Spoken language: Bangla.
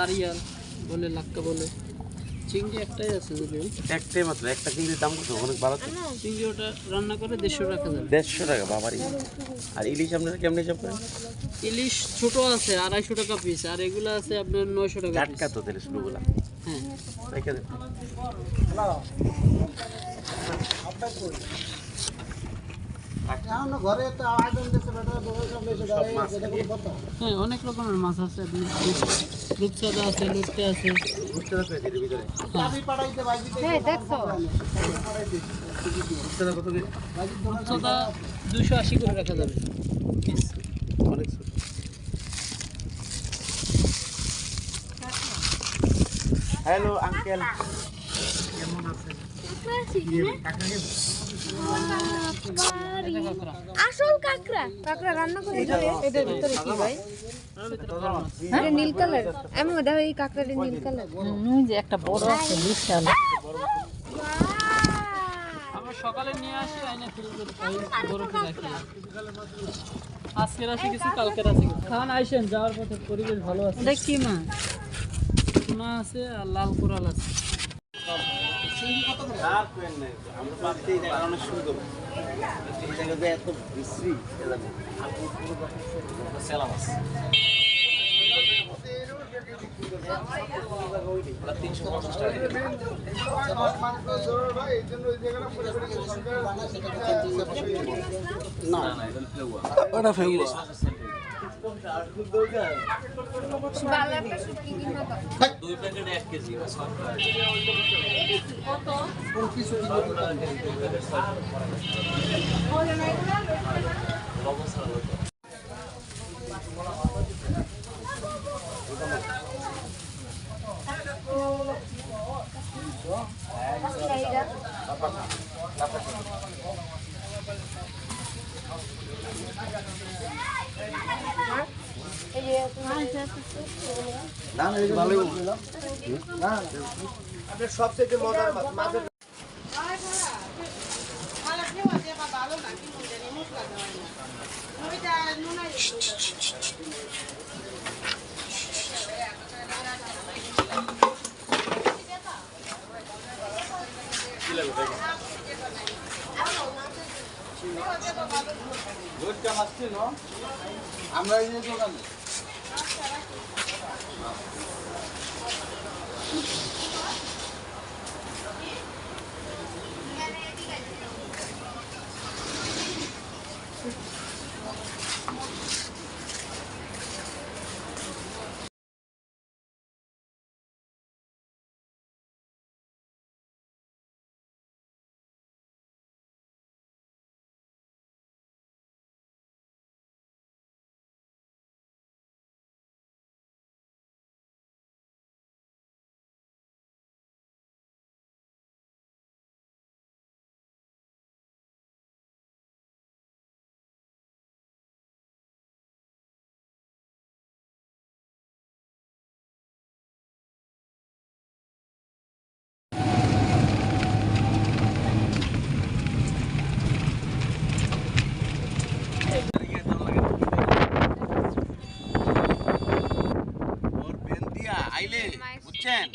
তারিয়াল বলে লাক্কা বলে চিংড়ি একটাই আছে যদিও একটাই মাত্র একটা চিংড়ির দাম কত অনেক ভালো তো চিংড়ি ওটা রান্না করে 150 টাকা যাবে 150 টাকা বাবারই আর ইলিশ আপনারা কেমন হিসাব করেন ইলিশ ছোট আছে 250 টাকা পিস আর এগুলো আছে আপনার 900 টাকা পিস টাটকা তো তেল শুরুগুলা হ্যাঁ রেখে দেন হ্যাঁ অনেক রকমের মাছ আছে আপনি রূপচাঁদা আছে লুটতে আছে রূপচাঁদা 280 করে রাখা যাবে অনেক ছোট হ্যালো আঙ্কেল কেমন আছেন আসল কাকড়া কাকড়া রান্না করে এটার ভিতরে কি ভাই এটা নীল কালার আমি ওটা এই কাকড়াটা নীল কালার যে একটা বড় আছে বিশাল আমরা সকালে নিয়ে আসি আইনা ফ্রিজে বরফে রাখি আজকের আছে কিছু কালকের আছে কিছু খান আইসেন যাওয়ার পথে পরিবেশ ভালো আছে এটা কি মাছ টুনা আছে আর লাল কোরাল আছে আমরা বাড়িতেই অনেক সুন্দর এই জায়গাতে এত বিশ্রী সেলাম আছে ওটা ফেলবো দুই প্যাকেট 1 কেজি সবচেয়ে মজার মাছ আমরা এই যে দোকানে আইলে বুঝছেন